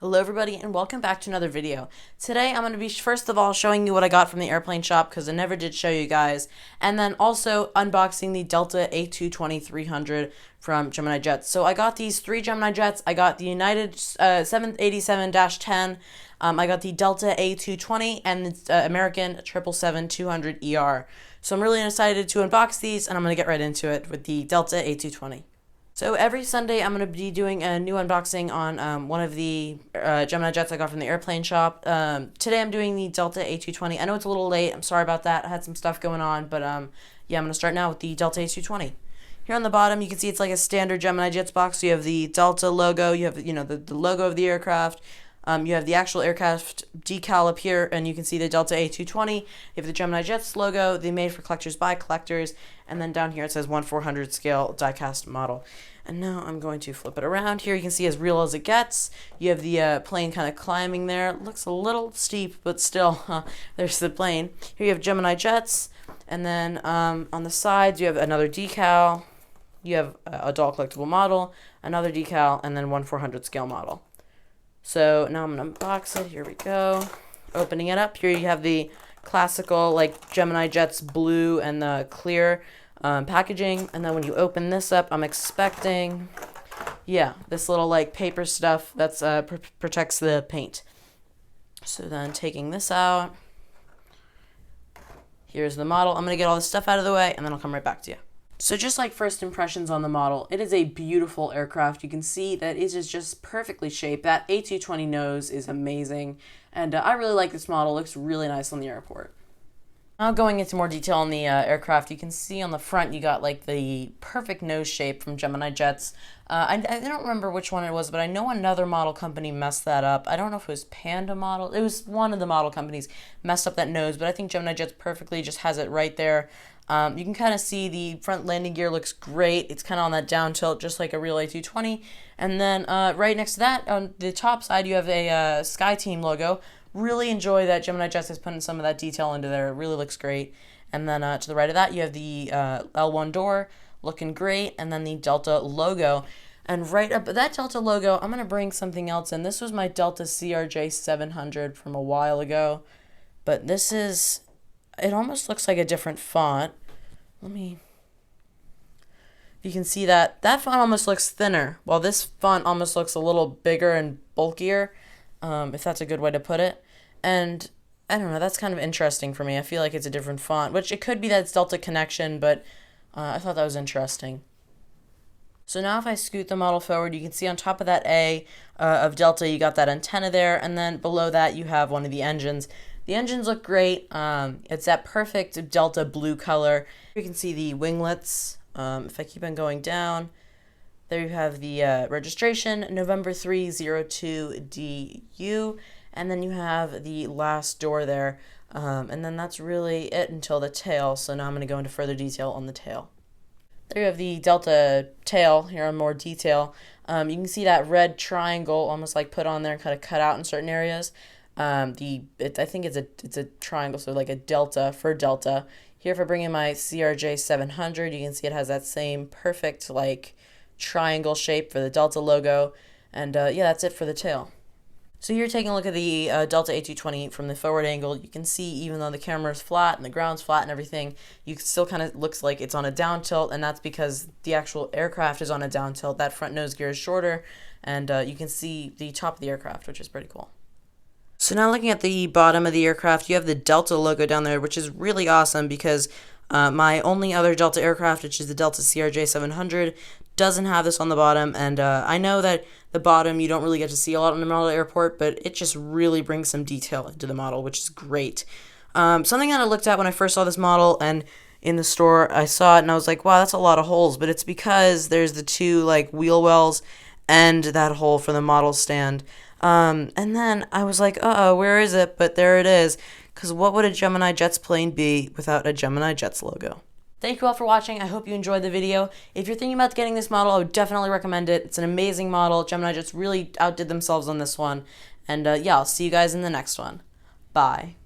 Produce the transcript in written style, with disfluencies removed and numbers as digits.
Hello everybody and welcome back to another video. Today I'm going to be first of all showing you what I got from the airplane shop because I never did show you guys, and then also unboxing the Delta A220-300 from Gemini Jets. So I got these three Gemini Jets. I got the United 787-10, I got the Delta A220, and the American 777-200ER. So I'm really excited to unbox these, and I'm going to get right into it with the Delta A220. So every Sunday, I'm going to be doing a new unboxing on one of the Gemini Jets I got from the airplane shop. Today, I'm doing the Delta A220. I know it's a little late. I'm sorry about that. I had some stuff going on, but yeah, I'm going to start now with the Delta A220. Here on the bottom, you can see it's like a standard Gemini Jets box. So you have the Delta logo. You have the logo of the aircraft. You have the actual aircraft decal up here, and you can see the Delta A220. You have the Gemini Jets logo. They made for collectors by collectors. And then down here it says 1/400 scale die-cast model. And now I'm going to flip it around. Here you can see as real as it gets. You have the plane kind of climbing there. It looks a little steep, but still, there's the plane. Here you have Gemini Jets. And then on the sides you have another decal. You have a doll collectible model, another decal, and then 1/400 scale model. So now I'm going to unbox it. Here we go. Opening it up. Here you have the classical like Gemini Jets blue and the clear packaging. And then when you open this up, I'm expecting, yeah, this little like paper stuff that's protects the paint. So then taking this out, here's the model. I'm going to get all this stuff out of the way and then I'll come right back to you. So just like first impressions on the model, it is a beautiful aircraft. You can see that it is just perfectly shaped. That A220 nose is amazing. And I really like this model. It looks really nice on the airport. Now going into more detail on the aircraft, you can see on the front you got like the perfect nose shape from Gemini Jets. I don't remember which one it was, but I know another model company messed that up. I don't know if it was Panda Model. It was one of the model companies messed up that nose, but I think Gemini Jets perfectly just has it right there. You can kind of see the front landing gear looks great. It's kind of on that down tilt, just like a real A220. And then right next to that, on the top side, you have a SkyTeam logo. Really enjoy that Gemini Jets has put in some of that detail into there. It really looks great. And then to the right of that, you have the L1 door, looking great. And then the Delta logo. And right up that Delta logo, I'm going to bring something else in. This was my Delta CRJ700 from a while ago. But this is, it almost looks like a different font. You can see that font almost looks thinner, while this font almost looks a little bigger and bulkier, if that's a good way to put it. And I don't know, that's kind of interesting for me. I feel like it's a different font, which it could be that it's Delta Connection, but I thought that was interesting. So now if I scoot the model forward, you can see on top of that A of Delta, you got that antenna there, and then below that you have one of the engines. The engines look great. It's that perfect Delta blue color. You can see the winglets. If I keep on going down, there you have the registration, November 302DU, and then you have the last door there. And then that's really it until the tail. So now I'm going to go into further detail on the tail. There you have the Delta tail here in more detail. You can see that red triangle almost like put on there and kind of cut out in certain areas. I think it's a triangle, so like a delta for Delta. Here, if I bring in my CRJ700, you can see it has that same perfect like triangle shape for the Delta logo. And yeah, that's it for the tail. So you're taking a look at the Delta A220 from the forward angle. You can see even though the camera is flat and the ground's flat and everything, you still kind of looks like it's on a down tilt, and that's because the actual aircraft is on a down tilt. That front nose gear is shorter, and you can see the top of the aircraft, which is pretty cool. So now looking at the bottom of the aircraft, you have the Delta logo down there, which is really awesome because my only other Delta aircraft, which is the Delta CRJ700, doesn't have this on the bottom. And I know that the bottom you don't really get to see a lot on the model airport, but it just really brings some detail into the model, which is great. Something that I looked at when I first saw this model and in the store, I saw it and I was like, wow, that's a lot of holes. But it's because there's the two like wheel wells and that hole for the model stand. And then I was like, uh-oh, where is it? But there it is. Because what would a Gemini Jets plane be without a Gemini Jets logo? Thank you all for watching. I hope you enjoyed the video. If you're thinking about getting this model, I would definitely recommend it. It's an amazing model. Gemini Jets really outdid themselves on this one. And yeah, I'll see you guys in the next one. Bye.